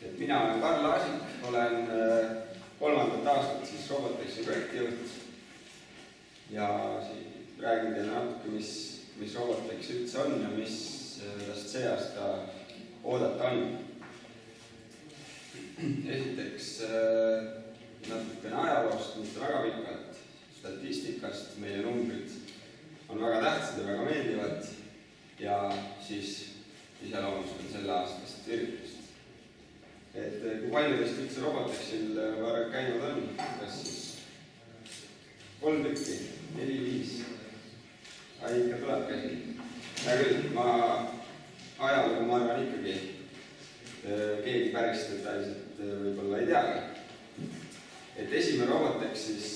Et mina olen Karl Laasik, olen 3. aastat siis Robotexi projektijuht ja räägin teile natuke, mis Robotex üldse on ja mis tast see aasta oodata on. Esiteks natukene ajaloost, mitte väga pikalt, statistikast, meile numbrid on väga tähtsad ja väga meeldivad ja siis iseloomustan selle aastast üritust. Et kui palju teist üldse Robotexil varem käinud on, kas siis 3 tükki, 4, 5, ikka tuleb käsi. Hea küll, ajalugu ma arvan ikkagi keegi päris detailselt võib-olla ei teagi. Et esimene Robotex siis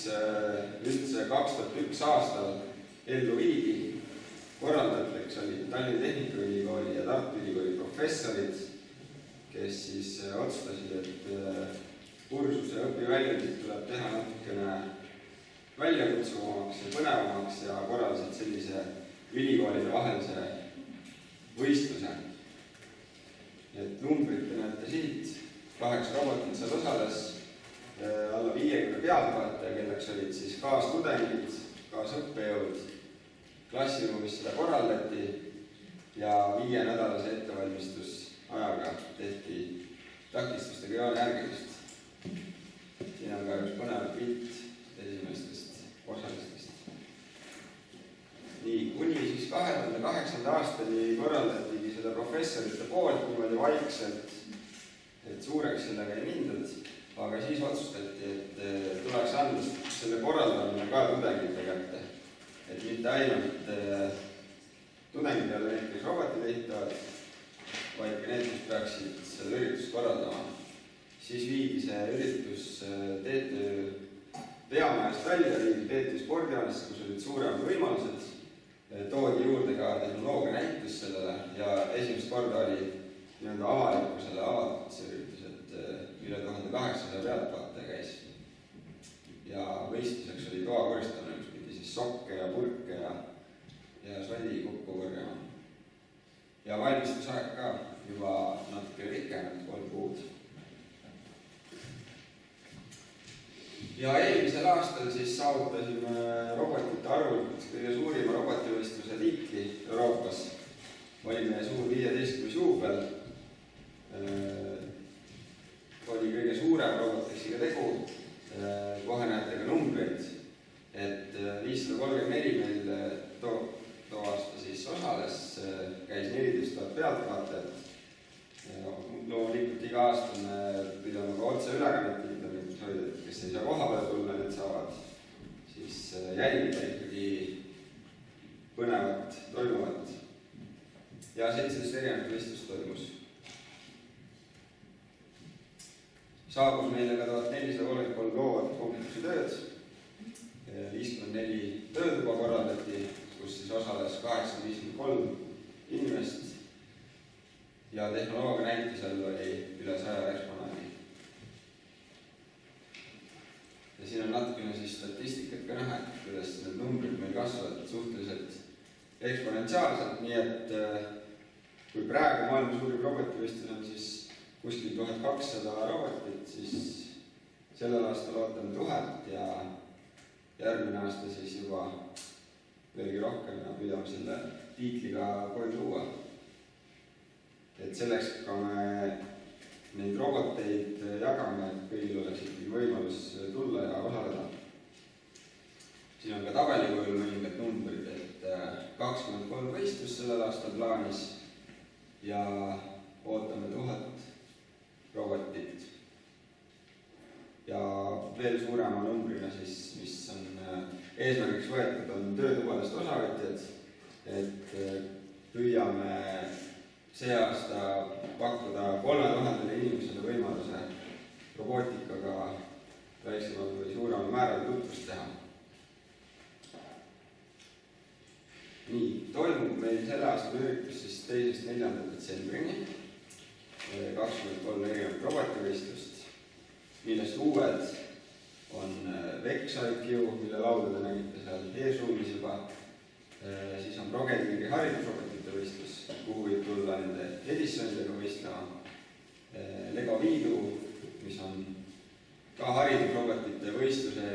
üldse 2001 aastal ellu viidi. Korraldajateks olid Tallinna Tehnikaülikooli ja Tartu Ülikooli professorid, kes siis otsustasid, et kursuse õpiväljundit tuleb teha natukene väljakutsuvamaks ja põnevamaks ja korraldasid sellise ülikoolide vahelise võistluse. Et numbrid te näete siit, 8 robotit seal osales, alla 50 pealtvaataja, kelleks olid siis kaastudengid, kaasõppejõud, klassiruumis seda korraldati ja 5-nädalase ettevalmistusajaga tehti takistustega joone järgimist. Siin on ka üks põnev pilt esimestest osalistest. Nii, kuni siis 2008. aastani korraldatigi seda professorite poolt niimoodi vaikselt, et suureks sellega ei mindud, aga siis otsustati, et tuleks anda selle korraldamine ka tudengite kätte. Et mitte ainult tudengid ei ole need, kes robotid ehitavad, vaid ka need, kes peaksid seda üritust korraldama. Siis viidi see üritus TTÜ peamajast välja, viidi TTÜ spordialast, kus olid suuremad võimalused, toodi juurde ka tehnoloogia näitus sellele ja esimest korda oli avalikkusele avatud see üritus, et üle 1800 pealtvaataja käis. Ja võistluseks oli toa koristamine, kus pidi siis sokke ja purke ja sodi kokku korjama. Ja valmistusaeg ka juba natuke pikem, 3 kuud. Ja eelmisel aastal siis saavutasime robotite arvult kõige suurima robotivõistluse tiitli Euroopas. Oli meie suur 15. juubel. Oli kõige suurem Robotexiga tegu. Kohe näete ka numbreid, et 534 meil too aasta siis osales, käis 14 000 pealtvaatajat. Loomulikult iga aasta me pidame ka otse ülekannet hoida, kes ei saa koha peale tulla, need saavad siis jälgida ikkagi põnevat toimuvat. Ja 17 erinevat võistlust toimus. Saabus meile ka 1433 loovat konkursi tööd, 54 töötuba korraldati, kus siis osales 853 inimest ja tehnoloogia näitusel oli üle 100 eksponaadi. Ja siin on natukene siis statistikat ka näha, kuidas need numbrid meil kasvavad suhteliselt eksponentsiaalselt, nii et kui praegu maailma suurim robotivõistlus on siis kuskil 1200 robotit, siis sellel aastal ootame 1000 ja järgmine aasta siis juba veelgi rohkem ja püüame selle tiitliga koju tuua. Et selleks, kui me neid roboteid jagame, et kõigil oleks ikkagi võimalus tulla ja osaleda. Siin on ka tabelikujul mõningad numbrid, et 23 võistlust sellel aastal plaanis ja ootame 1000 robotit. Ja veel suurema numbrina siis, mis on eesmärgiks võetud, on töötubadest osavõtjad, et püüame see aasta pakkuda 3000 inimesele võimaluse robootikaga väiksemal või suuremal määral tutvust teha. Nii, toimub meil selle aasta üritus siis 2.–4. detsembrini. 23 erinevat robotivõistlust, millest uued on VexIQ, mille lauda te nägite seal eesruumis juba. Siis on Progediri haridusrobotite võistlus, kuhu võib tulla nende Edisonidega võistlema. Lego Vivi on ka haridusrobotite võistluse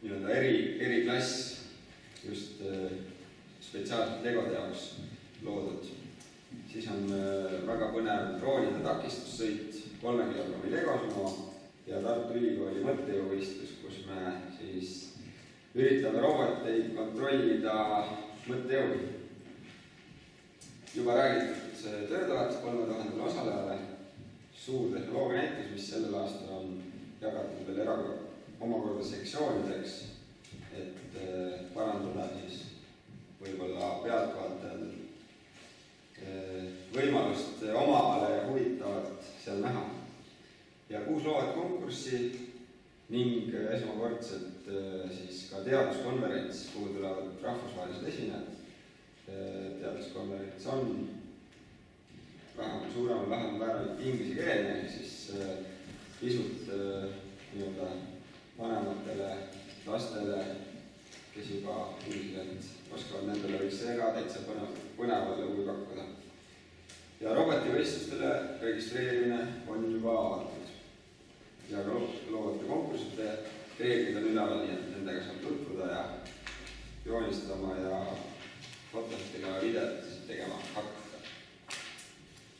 nii-öelda eriklass just spetsiaalselt Legode jaoks loodud. Siis on väga põnev droonide takistussõit, 3 kilogrammi Legosumo ja Tartu Ülikooli mõttejõuvõistlus, kus me siis üritame roboteid kontrollida mõttejõu. Juba räägitud töötoad 3000 osalejale, suur tehnoloogia näitus, mis sellel aastal on jagatud veel omakorda sektsioonideks, et parandada siis võib-olla pealtvaatajal võimalust omale ja huvitavat seal näha. Ja 6 loovat konkurssi ning esmakordselt siis ka teaduskonverents, kuhu tulevad rahvusvahelised esinejad. Teaduskonverents on suuremal vähem määral inglise keelne, siis pisut nii-öelda vanematele lastele, kes juba inglise keelt oskavad, nendele võiks see ka täitsa põnevalle huvi pakkuda. Ja robotivõistlustele registreerimine on juba avatud. Ja ka loovate konkursite reeglid on üleval, nii et nendega saab tutvuda ja joonistama ja fototega videot tegema hakata.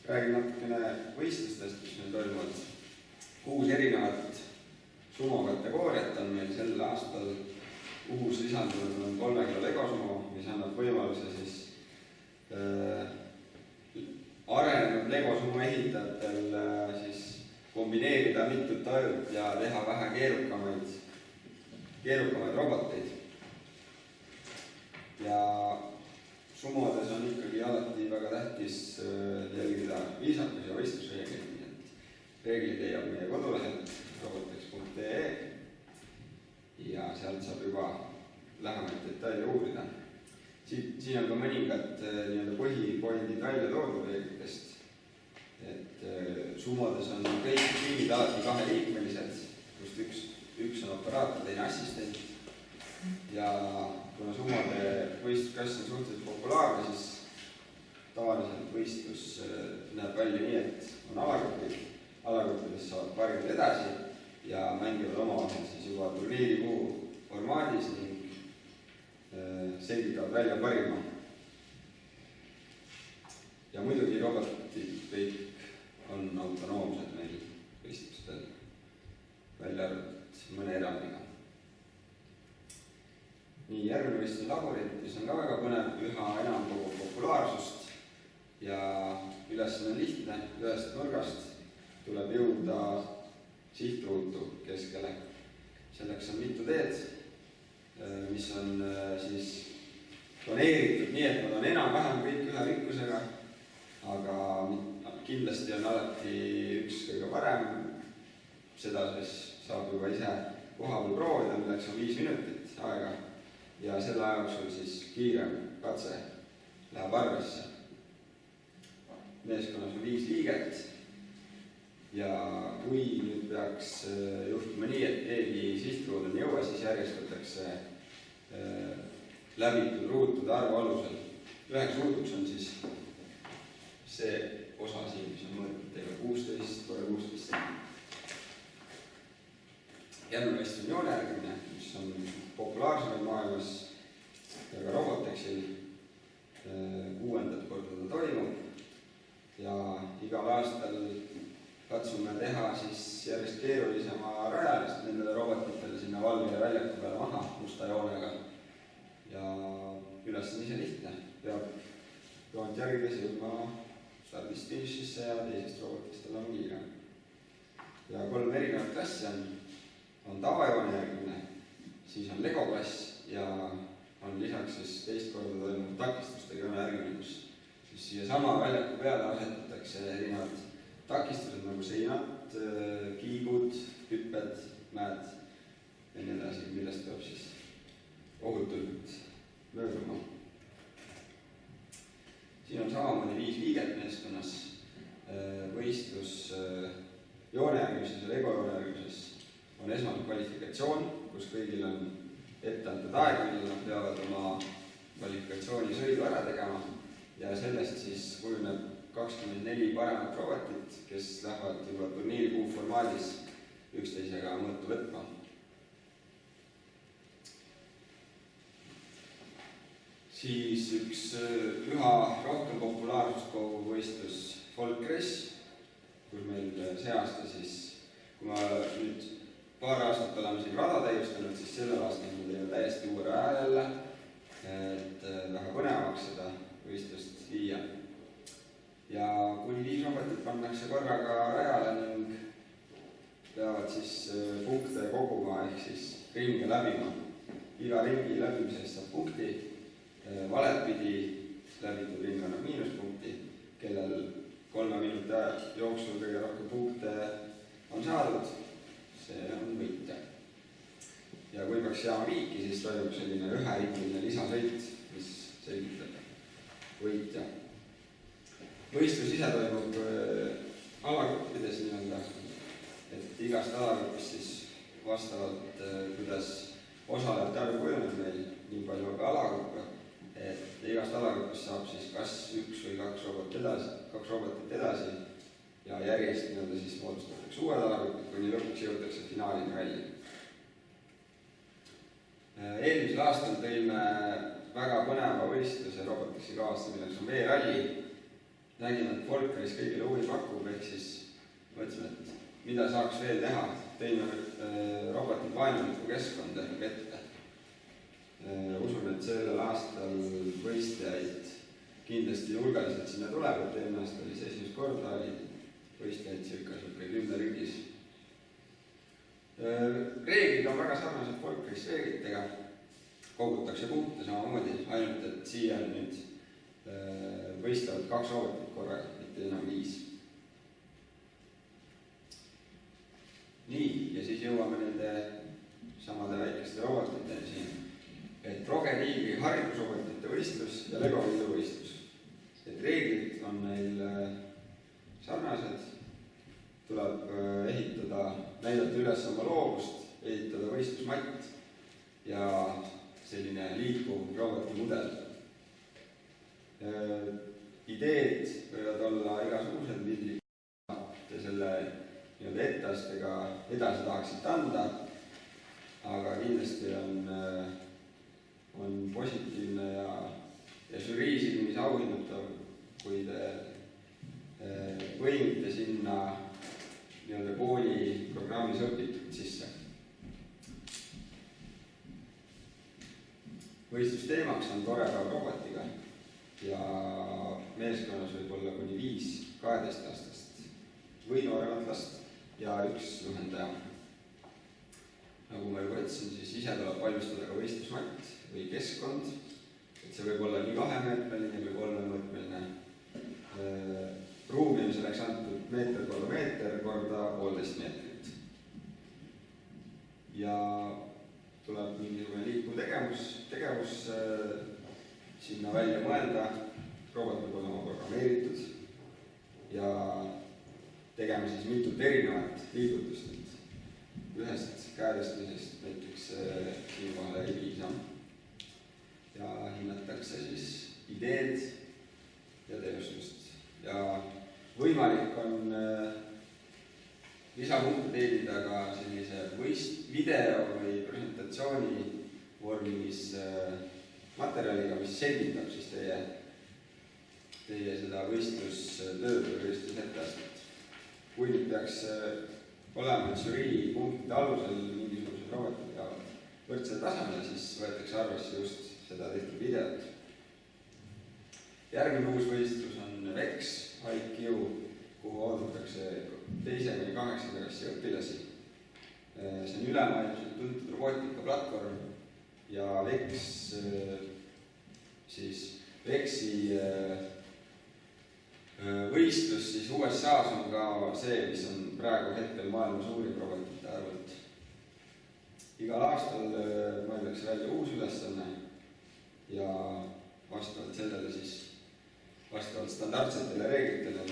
Räägin natukene võistlustest, mis meil toimuvad. 6 erinevat sumo kategooriat on meil sel aastal. Uus lisandunud on 3 kilo Legosumo, mis annab võimaluse siis arenenud Legosumo ehitajatel siis kombineerida mitut ajut ja teha vähe keerukamaid roboteid. Ja sumodes on ikkagi alati väga tähtis jälgida viisakus ja võistlusreeglid. Reeglid leiab meie kodulehelt robotex.ee ja sealt saab juba lähemaid detaile uurida. Siin on ka mõningad põhipointid välja toodud reeglitest. Et sumodes on kõik tiimid alati 2-liikmelised, kust üks on operaator, teine assistent. Ja kuna sumode võistlusklass on suhteliselt populaarne, siis tavaliselt võistlus näeb välja nii, et on alagrupid. Alagruppides saavad parimad edasi ja mängivad omavahel siis juba turniiripuu formaadis ning selgitavad välja parima. Ja muidugi robotid kõik on autonoomsed meil võistlustel, välja arvatud mõne erandiga. Nii, järgmine võistlus laborit, mis on ka väga põnev, üha enam kogu populaarsust ja ülesanne on lihtne, ühest nurgast tuleb jõuda sihtruutu keskele. Selleks on mitu teed, mis on siis planeeritud nii, et nad on enam-vähem kõik ühe rikkusega, aga kindlasti on alati üks kõige parem. Seda siis saab juba ise kohapeal proovida, milleks on 5 minutit aega ja selle aja jooksul siis kiirem katse läheb arvesse. Meeskonnas on 5 liiget. Ja kui nüüd peaks juhtuma nii, et keegi sihtruudeni ei jõua, siis järjestatakse läbitud ruutude arvu alusel. Üheks ruutuks on siis see osa siin, mis on mõõtmetega 16x16. Järgmine võistlus on joonejärgmine, mis on populaarsemad maailmas ja ka Robotexil 6. korda ta toimub. Ja igal aastal katsume teha siis järjest keerulisema rajalist nendele robotitele sinna valgele väljaku peale maha musta joonega. Ja üles on ise lihtne. Peab joont järgides jõudma stardist finišisse ja teisest robotist on kiire. Ja 3 erinevat klassi on tavajoone järgmine, siis on Lego klass ja on lisaks siis teist korda toimunud takistustega joone järgmine, kus siis siia sama väljaku peale asetatakse erinevad takistused nagu seinad, kiigud, hüpped, mäed ja nii edasi, millest peab siis ohutult mööduma. Siin on samamoodi 5 liiget meeskonnas. Võistlus joonejärgmises ja Lego joonejärgmises on esmalt kvalifikatsioon, kus kõigil on ette antud aeg, millal nad peavad oma kvalifikatsiooni sõidu ära tegema ja sellest siis kujuneb 24 paremat robotit, kes lähevad juba turniiripuu formaadis üksteisega mõõtu võtma. Siis üks üha rohkem populaarsust koguv võistlus Folk Race, kus meil see aasta siis, kui ma nüüd paar aastat oleme siin rada täiustanud, siis sellel aastal me teeme täiesti uue raja jälle, et väga põnevaks seda võistlust viia. Ja kuni 5 robotit pannakse korraga rajale ning peavad siis punkte koguma ehk siis ringe läbima. Iga ringi läbimisest saab punkti, valetpidi läbitud ring annab miinuspunkti, kellel 3 minuti jooksul kõige rohkem punkte on saadud, see on võitja. Ja kui peaks jääma viiki, siis toimub selline üheringiline lisasõit, mis selgitab võitja. Võistlus ise toimub alagruppides nii-öelda, et igast alagrupist siis vastavalt, kuidas osalejate arv kujuneb meil, nii palju ka alagruppe, et igast alagrupist saab siis kas 1 või 2 robotit edasi ja järjest nii-öelda siis moodustatakse uued alagrupid, kuni lõpuks jõutakse finaalini välja. Eelmisel aastal tõime väga põneva võistluse Roboticsi kaasa, milleks on veeralli. Nägime, et Folk Race kõigile huvi pakub, ehk siis mõtlesime, et mida saaks veel teha. Teime robotid vaenuliku keskkonda ette. Usun, et sellel aastal võistlejaid kindlasti hulgaliselt sinna tuleb, et eelmine aasta oli see esimest korda, oli võistlejaid circa 10 ringis. Reeglid on väga sarnased Folk Race reeglitega. Kogutakse punkte samamoodi, ainult et siia nüüd võistlevad 2 robotit korraga, mitte enam 5. Nii, ja siis jõuame nende samade väikeste robotiteni siin. Et Progeriigi haridusrobotite võistlus ja Lego võistlus. Et reeglid on neil sarnased, tuleb ehitada, näidata üles oma loovust, ehitada võistlusmatt ja selline liikuv roboti mudel. Ideed võivad olla igasugused pildid ja selle etteastega edasi tahaksite anda, aga kindlasti on positiivne ja žürii silmis auhinnutav, kui te põimite sinna nii-öelda kooli programmis õpitud sisse. Võistlusteemaks on tore päev robotiga ja meeskonnas võib olla kuni 5 12-aastast või nooremat last ja 1 juhendaja. Nagu ma juba ütlesin, siis ise tuleb valmistada ka võistlusmatt või keskkond, et see võib olla nii 2-meetmeline või 3-meetmeline. Ruumi on selleks antud meeter korda meeter korda 1,5 meetrit. Ja tuleb mingisugune liikuv tegevus sinna välja mõelda, robot peab olema programmeeritud ja tegema siis mitut erinevat liigutust. Ühest käedestmisest näiteks siinkohal ei piisa. Ja hinnatakse siis ideed ja teostust. Ja võimalik on lisapunkte teenida ka sellise video või presentatsiooni vormis materjaliga, mis selgitab siis teie seda võistlustööd või võistlusetteastet. Kui nüüd peaks olema žürii punktide alusel mingisugused robotid ja võrdsel tasemel, siis võetakse arvesse just seda tehtud videot. Järgmine uus võistlus on VEX IQ, kuhu oodatakse 2.–8. klassi õpilasi. See on ülemaailmselt tuntud robootikaplatvorm ja VEX-i võistlus siis USA-s on ka see, mis on praegu hetkel maailma suurim robotite arvult. Igal aastal mõeldakse välja uus ülesanne ja vastavalt sellele siis vastavalt standardsetele reeglitele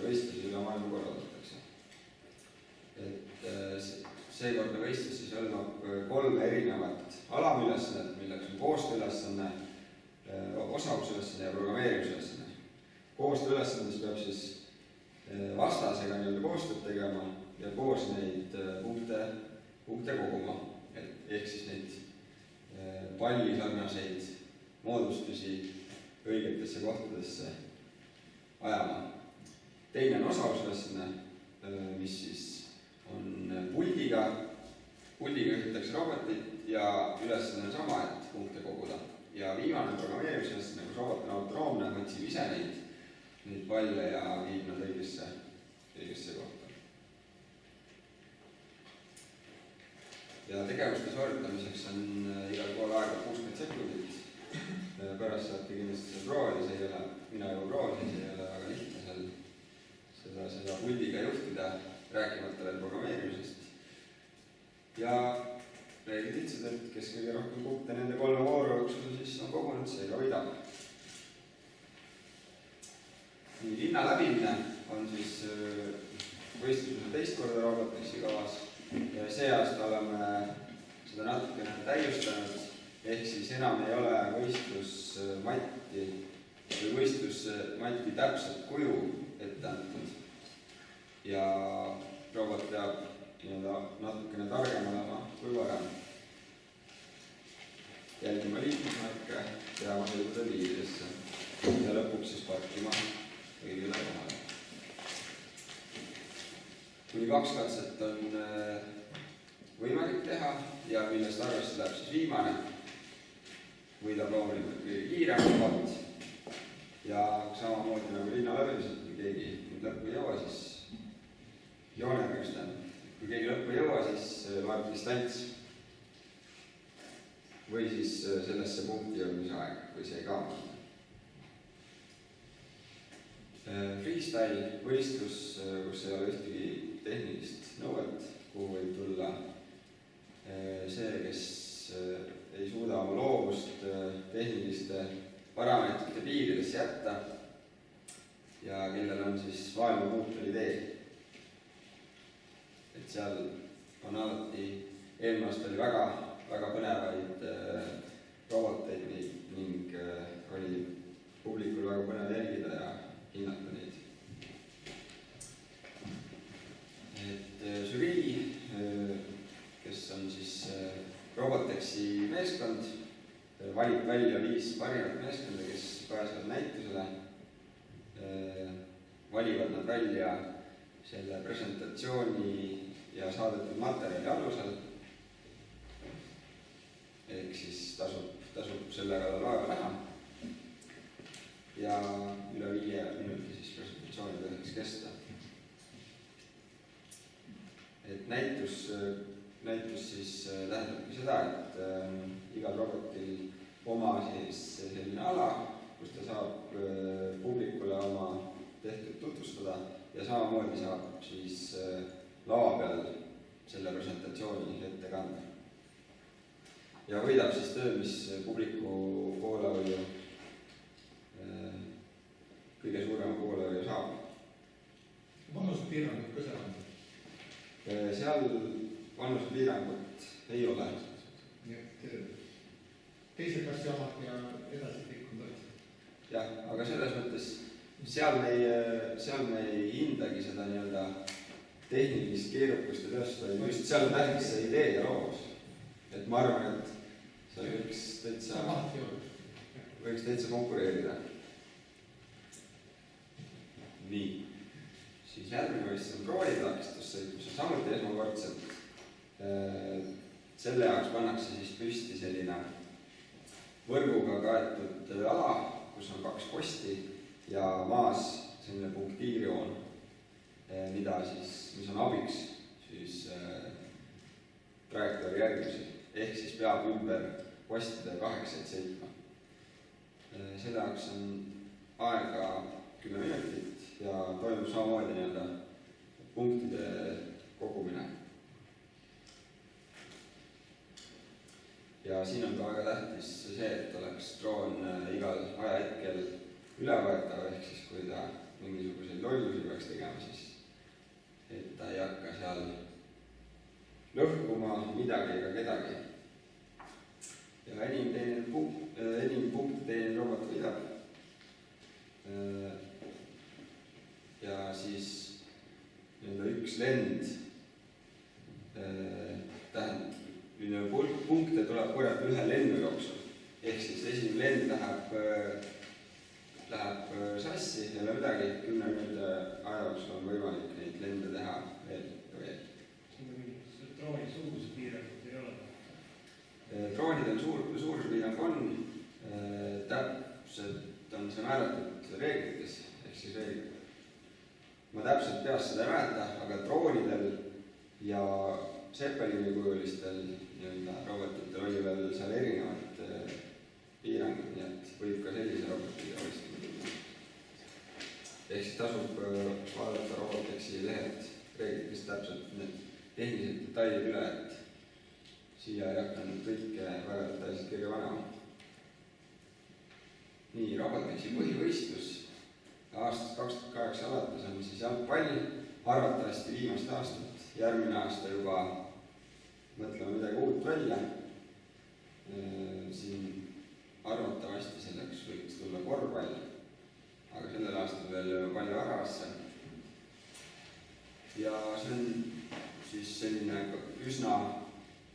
võistlusi üle maailma korraldatakse. Seekordne võistlus siis hõlmab 3 erinevat alamülesannet, milleks on koostööülesanne, osavusülesanne ja programmeerimisülesanne. Koostööülesandes peab siis vastasega nii-öelda koostööd tegema ja koos neid punkte koguma, ehk siis neid pallisarnaseid moodustusi õigetesse kohtadesse ajama. Teine on osavusülesanne, mis siis on puldiga juhitakse robotit ja ülesanne on sama, et punkte koguda. Ja viimane programmeerimisülesanne, kus robot on autonoomne, otsib ise neid palle ja viib nad õigesse kohta. Ja tegevuste sooritamiseks on igal pool aega 60 sekundit. Pärast saate kindlasti seda proovida, mina juba proovisin, see ei ole väga lihtne seda puldiga juhtida, rääkimata veel programmeerimisest. Ja reeglid lihtsad, et kes kõige rohkem punkte nende 3 vooru jooksul siis on kogunud, see ka võidab. Nii, linna läbimine on siis võistlusel teist korda Roboteksi kavas. Ja see aasta oleme seda natukene täiustanud, ehk siis enam ei ole võistlusmatti täpselt kuju ette antud. Ja robot peab natukene targem olema kui varem. Jälgima liiklusmärke, peama sõiduda liidrisse ja lõpuks siis parkima kõigile kohale. Kuni 2 katset on võimalik teha ja millest arvesse läheb siis viimane. Võidab loomulikult kõige kiirem robot ja samamoodi nagu linna läbimised, kui keegi nüüd lõppu ei jõua, siis joonega just tähendab. Kui keegi lõppu ei jõua, siis loeb distants või siis sellesse punkti jõudmise aeg, kui see ei kaamata. Freestyle võistlus, kus ei ole ühtegi tehnilist nõuet, kuhu võib tulla see, kes ei suuda oma loovust tehniliste parameetrite piirides jätta ja kellel on siis maailma muutuv idee. Et seal on alati, eelmine aasta oli väga põnevaid roboteid ning oli publikul väga põnev jälgida ja hinnata neid. Et žürii, kes on siis Roboteksi meeskond, valib välja 5 parimat meeskonda, kes pääsevad näitusele. Valivad nad välja selle presentatsiooni ja saadetud materjali alusel. Ehk siis tasub sellega vaeva näha. Ja üle 5 minuti siis presentatsiooni tohiks kesta. Et näitus siis tähendabki seda, et igal robotil oma selline ala, kus ta saab publikule oma tehtud tutvustada ja samamoodi saab siis lava peal selle presentatsiooni ette kanda. Ja võidab siis töö, mis publiku poolehoiu kõige suurema poolehoiu saab. Vanusepiirangud ka seal on? Seal vanusepiirangut ei ole. Nii et teise klassi omad ja edasi liikunud. Jah, aga selles mõttes seal me ei hindagi seda nii-öelda tehnilist keerukust ja tööst, vaid just seal on tähtis see idee ja loovus. Et ma arvan, et seal võiks täitsa konkureerida. Nii, siis järgmine võistlus on droonitakistus, mis on samuti esmakordselt. Selle jaoks pannakse siis püsti selline võrguga kaetud ala, kus on 2 posti ja maas selline punktiirjoon, mis on abiks siis trajektoori järgimisel, ehk siis peab ümber postide 8 sõitma. Selle jaoks on aega 10 minutit ja toimub samamoodi nii-öelda punktide kogumine. Ja siin on ka väga tähtis see, et oleks droon igal ajahetkel ülevõetav, ehk siis kui ta mingisuguseid lollusi peaks tegema, siis et ta ei hakka seal lõhkuma midagi ega kedagi. Ja enim punkte teeniv robot võidab. Ja siis üks lend tähendab, punkte tuleb korjata ühe lennu jooksul. Ehk siis esimene lend läheb sassi, ei ole midagi, 10 minuti aja jooksul on võimalik neid lende teha veel ja veel. Drooni suuruse piirangut ei ole? Droonidel suuruse piirang on, täpselt on see määratud reeglites, ehk siis reeglid. Ma täpselt peast seda ei mäleta, aga droonidel ja Zeppelini kujulistel robotitel oli veel seal erinevad piirangud, nii et võib ka sellise robotiga võistlema. Ehk siis tasub vaadata Robotexi lehelt reeglitest täpselt need tehnilised detailid üle, et siia ei hakka nüüd kõike väga detailselt kirja panema. Nii, Robotexi põhivõistlus aastast 2008 alates on siis jalgpalli, arvatavasti viimast aastat, järgmine aasta juba mõtleme midagi uut välja. Siin arvatavasti selleks võiks tulla korvpall, aga sellel aastal veel palju väravasse. Ja see on siis selline üsna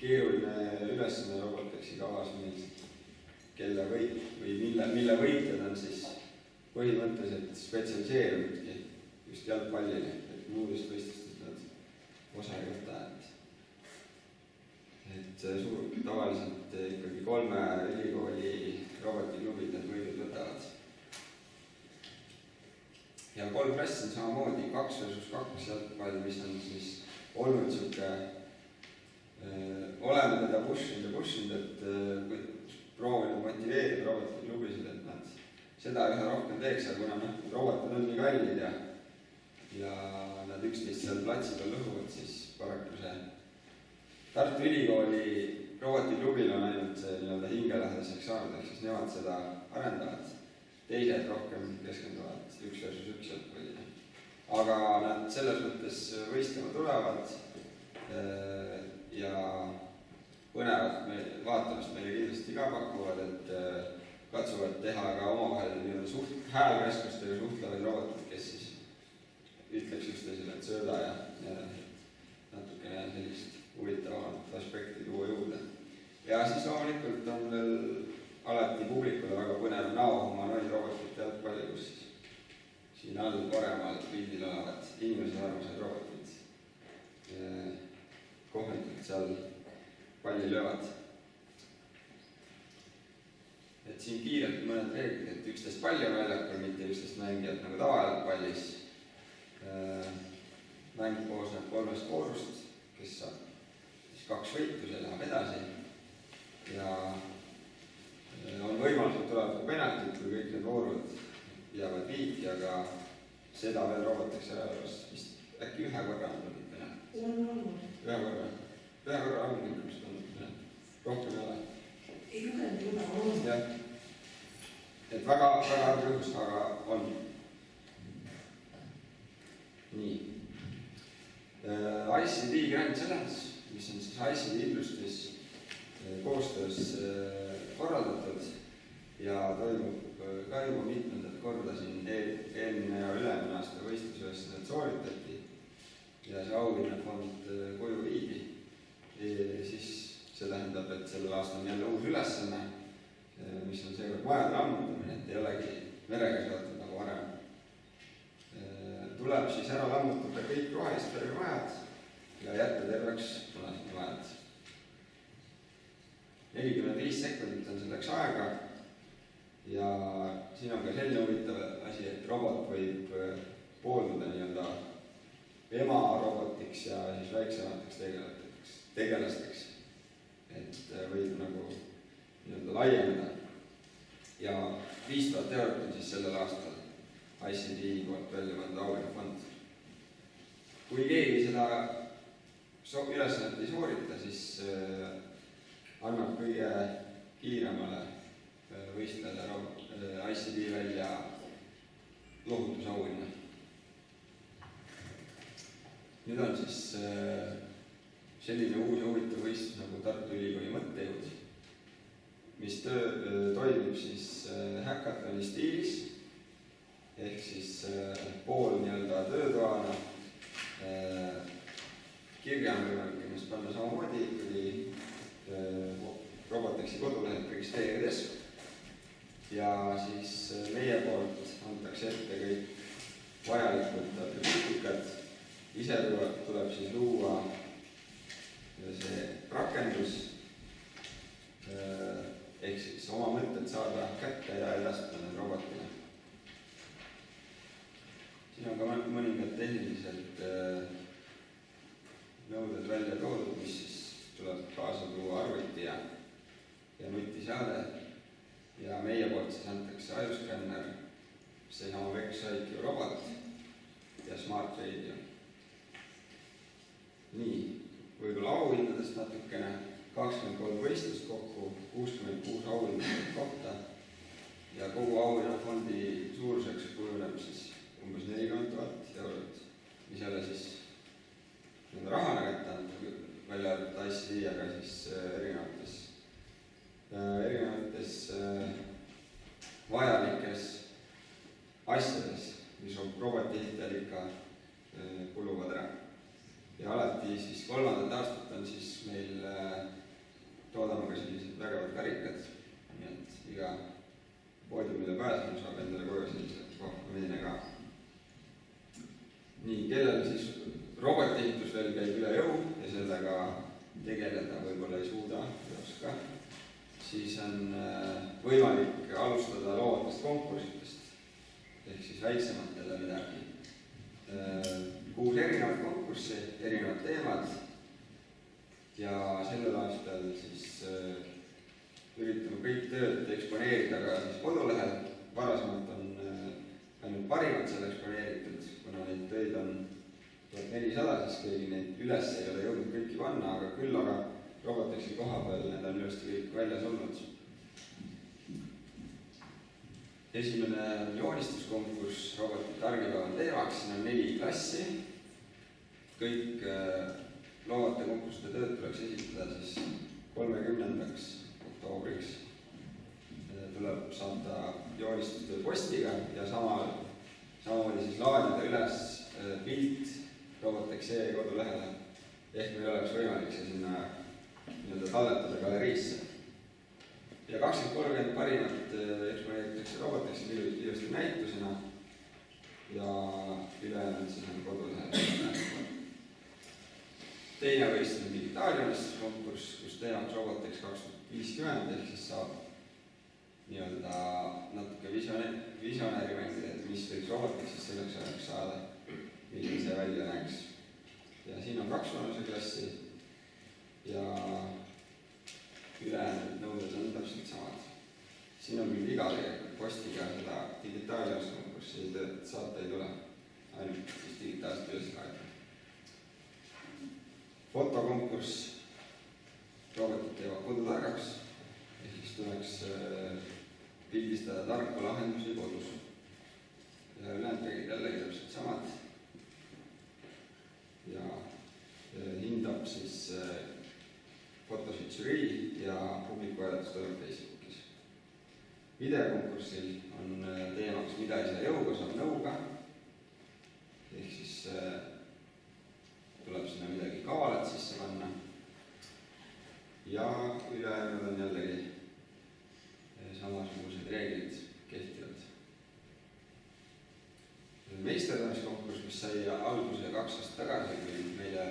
keeruline ülesanne Robotexi kavas, mille võitjad on siis põhimõtteliselt spetsialiseerunudki just jalgpallile, et muudest võistlustest nad osa ei võta. Et tavaliselt ikkagi 3 ülikooli robotiklubid need võidud võtavad. Ja 3 klassi on samamoodi 2 versus 2 jalgpall, mis on siis olnud siuke, oleme teda pushinud, et proovinud motiveerida robotiklubisid, et nad seda üha rohkem teeks, aga kuna robotid on nii kallid ja nad üksteist seal platsi peal lõhuvad, siis paraku see Tartu Ülikooli robotiklubil on ainult see hingelähedaseks saanud, ehk siis nemad seda arendavad, teised rohkem keskenduvad 1 versus 1 jalgpallile. Aga nad selles mõttes võistlema tulevad ja põnevat vaatamist meile kindlasti ka pakuvad, et katsuvad teha ka omavahel häälkäskustega suhtlevaid robotid, kes siis ütleks üksteisele, et sööda ja natukene sellist huvitavamat aspekti tuua juurde. Ja siis loomulikult on veel alati publikule väga põnev näohumanoid robotite jalgpalli, kus siin all paremal pildil olevad inimesed armased robotid kohmitult seal palli löövad. Et siin kiirelt mõned reeglid, et 11 palli on väljakul, mitte 11 mängijat nagu tavajalgpallis. Mäng koosneb 3 voorust, kes saab siis 2 võitu, see läheb edasi. Ja on võimalus, et tuleb ka penaltit, kui kõik need voorud jäävad viiki, aga seda veel Robotexi ajaloos vist äkki ühe korra on tulnud penaltit. Ühe korra on kindlasti tulnud penaltit. Rohkem ei ole. Ei lugenud juba olnud. Jah. Et väga harv juhus, aga on. Nii. ICD Grand Challenge, mis on siis ICD Industries koostöös korraldatud ja toimub ka juba mitmendat korda siin eelmine ja ülemine aasta võistluses need sooritati ja see auhinnafond koju viidi. Siis see tähendab, et sellel aastal on jälle uus ülesanne, mis on seekord majade lammutamine, et ei olegi merega seotud nagu varem. Tuleb siis ära lammutada kõik rohelistele majad ja jätta terveks punased majad. 45 sekundit on selleks aega ja siin on ka selline huvitav asi, et robot võib poolduda nii-öelda ema robotiks ja siis väiksemateks tegelasteks. Et võib nagu nii-öelda laieneda. Ja 5000 eurot on siis sellel aastal ICD poolt välja pandud auhinnafond. Kui keegi seda ülesannet ei soorita, siis annab kõige kiiremale võistlejale ICD välja lohutusauhinna. Nüüd on siis selline uus ja huvitav võistlus nagu Tartu Ülikooli mõttejõud, mis toimib siis häkatoni stiilis, ehk siis pool nii-öelda töötoana kirja on võimalik ennast panna samamoodi ikkagi Robotexi kodulehelt registreerides. Ja siis meie poolt antakse ette kõik vajalikud atribuutikad. Ise tuleb siis luua see rakendus, ehk siis oma mõtted saada kätte ja edastada need robotile. Siin on ka mõningad tehnilised nõuded välja toodud, mis siis tuleb kaasa tuua arvuti ja nutiseade. Ja meie poolt siis antakse ajuskänner, seesama Vexi robot ja Smart Radio. Nii, võib-olla auhindadest natukene, 23 võistlust kokku, 66 auhindadest kohta ja kogu auhinnafondi suuruseks kujuneb siis umbes 40 000 eurot, mis jälle siis rahana kätte antud, välja arvatud ICD, aga siis erinevates vajalikes asjades, mis on robotihitel ikka kuluvad ära. Ja alati siis 3. aastat on siis meil toodame ka sellised vägevad karikad, nii et iga poodiumile pääsenu saab endale kogu sellised kohtumine ka. Nii, kellel siis robotihitus veel käib üle jõu ja sellega tegeleda võib-olla ei suuda või oska, siis on võimalik alustada loovatest konkursitest, ehk siis väiksematele midagi. 6 erinevat konkurssi, erinevad teemad ja sellel aastal siis üritame kõik tööd eksponeerida ka siis kodulehel. Varasemalt on ainult parimad seal eksponeeritud, kuna neid töid on 1400, siis keegi neid üles ei ole jõudnud kõiki panna, aga küll aga Robotexi koha peal need on ilusti kõik väljas olnud. Esimene on joonistuskonkurss robotite argipäeval teemaks, siin on 4 klassi. Kõik loovate konkursside tööd tuleks esitada siis 30. oktoobriks. Tuleb saada joonistustöö postiga ja samamoodi siis laadida üles pilt Robotexi kodulehele. Ehk meil oleks võimalik see sinna talletada galeriisse. Ja 20-30 parimat eksponeeritakse Robotexi ilusti näitusena ja ülejäänud siis on kodulehel. Teine võistlus digitaaljoonistuse, kus teemaks Robotex 2050, ehk siis saab nii-öelda natuke visionääri mängida, et mis võiks Robotexis selleks ajaks saada, milline see välja näeks. Ja siin on 2 vanuseklassi ja ülejäänud nõuded on täpselt samad. Siin on küll viga tegelikult postiga seda digitaaljoonistuse tööd saata ei tule, ainult siis digitaalselt üles laadida. Fotokonkurss robotid teevad kodutargaks, ehk siis tuleks pildistada tarku lahendusi kodus. Ja ülejäänud tegid jällegi täpselt samad. Ja hindab siis fotosid žürii ja publiku hääletus tuleb Facebookis. Videokonkursil on teemaks, mida ei saa jõuga, saab nõuga. Ehk siis tuleb sinna midagi kavalat sisse panna. Ja ülejäänud on jällegi samasugused reeglid kehtivad. Meisterdamiskonkurss, mis sai alguse 2 aastat tagasi, kui meile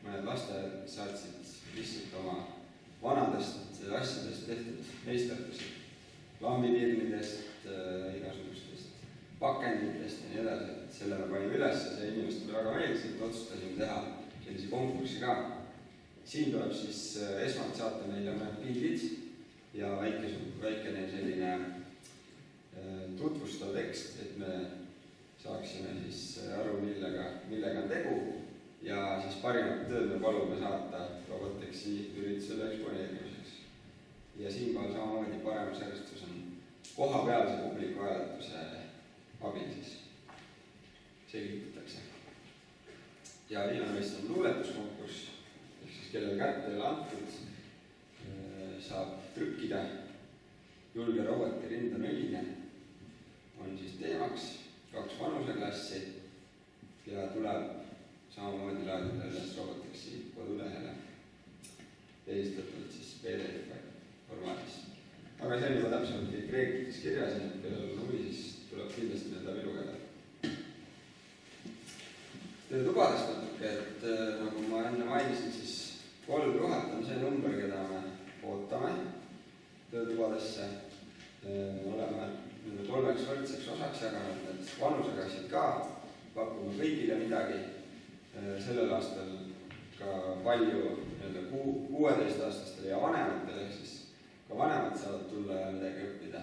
mõned lasteajad saatsid lihtsalt oma vanadest asjadest tehtud meisterdusi, lambipirnidest, igasugustest pakenditest ja nii edasi, et selle me panime üles ja see inimestele väga meeldis, et otsustasime teha sellise konkurssi ka. Siin tuleb siis esmalt saata meile mõned pildid ja väikene selline tutvustav tekst, et me saaksime siis aru, millega on tegu ja siis parimat tööd me palume saata Robotexi üritusele eksponeerimiseks. Ja siinkohal samamoodi paremusjärjestus on kohapealse publiku hääletuse abil siis selgitatakse. Ja viimane meist on luuletuskonkurss, ehk siis kellel kätte ei ole antud, saab trükkida. Julge roboti rind on õline on siis teemaks 2 vanuseklassi ja tuleb samamoodi laadida üles Robotexi kodulehele esitatult siis PDF formaadis. Aga see on juba täpsemalt kõik reeglites kirjas, nii et kellel on huvi, siis tuleb kindlasti need läbi lugeda. Töötubadest natuke, et nagu ma enne mainisin, siis 3 juhat on see number, keda me ootame töötubadesse. Me oleme 3 võrdseks osaks jaganud need vanuseklassid ka, pakume kõigile midagi. Sellel aastal ka palju 16-aastastele ja vanematele, ehk siis ka vanemad saavad tulla ja midagi õppida.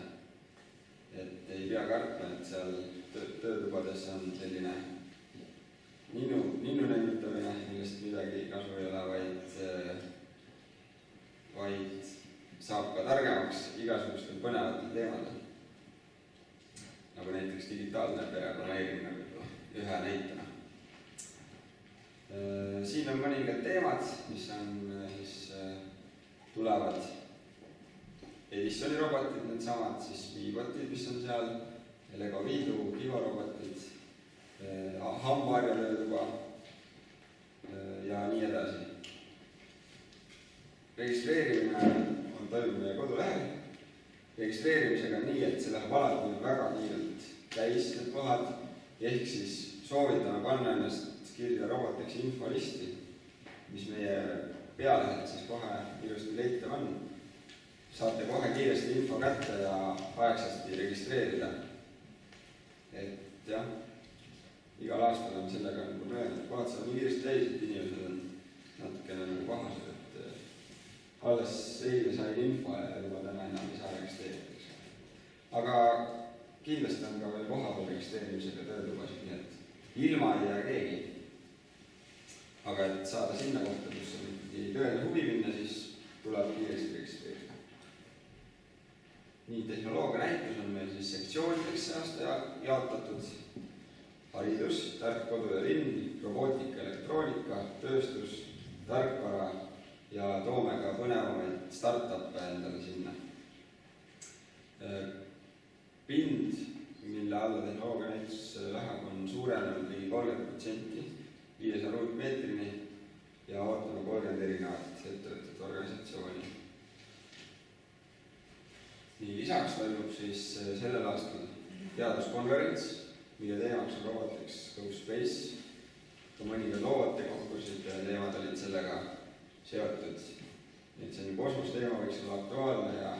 Et ei pea kartma, et seal töötubades on selline ninnu nennutamine, millest midagi kasu ei ole, vaid saab ka targemaks igasugustel põnevatel teemadel. Nagu näiteks digitaalne pereplaneerimine võib-olla ühe näitena. Siin on mõningad teemad, mis on tulevad Edisoni robotid, need samad siis Viibotid, mis on seal, Lego Viidu, kivarobotid, hambaharjalöötuba ja nii edasi. Registreerimine on toimub meie kodulehel. Registreerimisega on nii, et see läheb alati väga kiirelt täis need kohad, ehk siis soovitame panna ennast kirja Robotexi infolisti, mis meie pealehelt siis kohe ilusti leitav on. Saate kohe kiiresti info kätte ja aegsasti registreerida. Et jah, igal aastal on sellega mööda. Kohad saab nii kiiresti täis, et inimesed on natukene nagu pahased, et alles eile sai info ja juba täna enam ei saa registreerida. Aga kindlasti on ka veel kohapeal registreerimisega töötubasid, nii et ilma ei jää keegi. Aga et saada sinna kohta, kus on tõeline huvi minna, siis tuleb kiiresti registreerida. Nii, tehnoloogia näitus on meil siis sektsioonideks see aasta jaotatud. Haridus, tark kodu ja linn, robootika, elektroonika, tööstus, tarkvara ja toome ka põnevamaid startup'e endale sinna. Pind, mille alla tehnoloogia näitus läheb, on suurenenud ligi 30%, 500 ruutmeetrini ja ootame 30 erinevat ettevõtet organisatsiooni. Nii, lisaks toimub siis sellel aastal teaduskonverents, mille teemaks on Robotex Go Space. Ka mõningad loovate konkursid ja teemad olid sellega seotud. Nii et see kosmosteema võiks olla aktuaalne ja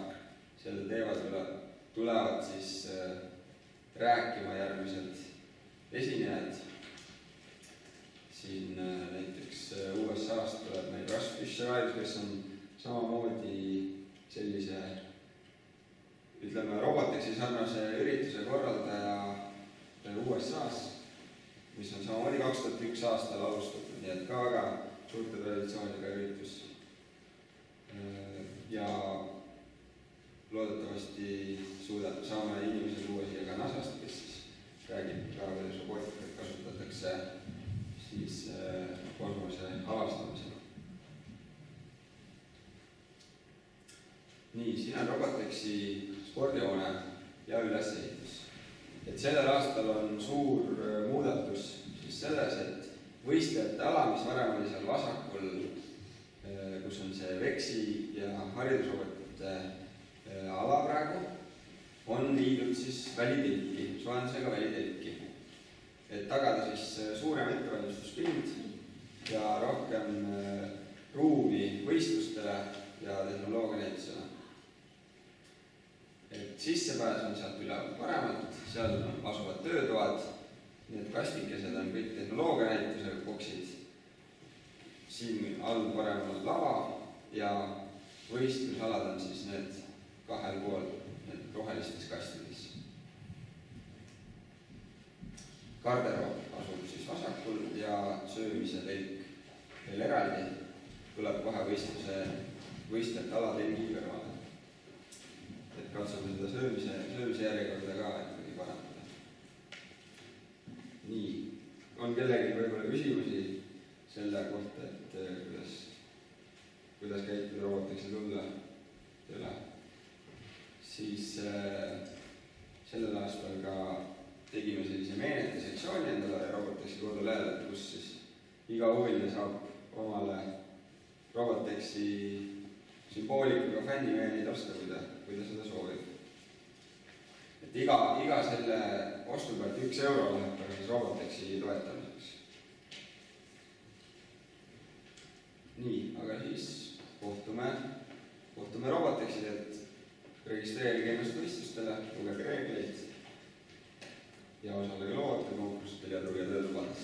selle teemadele tulevad siis rääkima järgmised esinejad. Siin näiteks USA-st tuleb meil Russ Fisher, kes on samamoodi sellise Robotexi sarnase ürituse korraldaja USA-s, mis on samamoodi 2001 aastal alustatud, nii et ka väga suurte traditsiooniga üritus. Ja loodetavasti saame inimese luua siia ka NASA-st, kes siis räägib ka, kuidas robotikat kasutatakse siis kosmose avastamisel. Nii, siin on Robotexi spordihoone ja ülesehitus. Et sellel aastal on suur muudatus siis selles, et võistlejate ala, mis varem oli seal vasakul, kus on see Vexi ja haridusrobotite ala praegu, on viidud siis välitilki, soojendusega välitilki. Et tagada siis suurem ettevalmistuspind ja rohkem ruumi võistlustele ja tehnoloogia näitusele. Et sissepääs on sealt üleval paremalt, seal asuvad töötoad, need kastikesed on kõik tehnoloogia näituse boksid. Siin all paremal lava ja võistlusalad on siis need kahel pool, need rohelistes kastides. Garderoob asub siis vasakul ja söömise telk veel eraldi tuleb kohe võistlejate alatelgi kõrvale. Et katsume seda söömise järjekorda ka ikkagi parandada. Nii, on kellegi võib-olla küsimusi selle kohta, et kuidas käituda Robotexi tulla üle. Siis sellel aastal ka tegime sellise meenete sektsiooni endale Robotexi kodulehel, kus siis iga huviline saab omale Robotexi sümboolikuga fännimeelid osta, kui ta seda soovib. Et iga selle ostu pealt 1 euro läheb ka siis Robotexi toetamiseks. Nii, aga siis kohtume Robotexis, et registreerige ennast võistlustele, lugege reegleid ja osalege loovatel konkurssidel ja tulge tööle.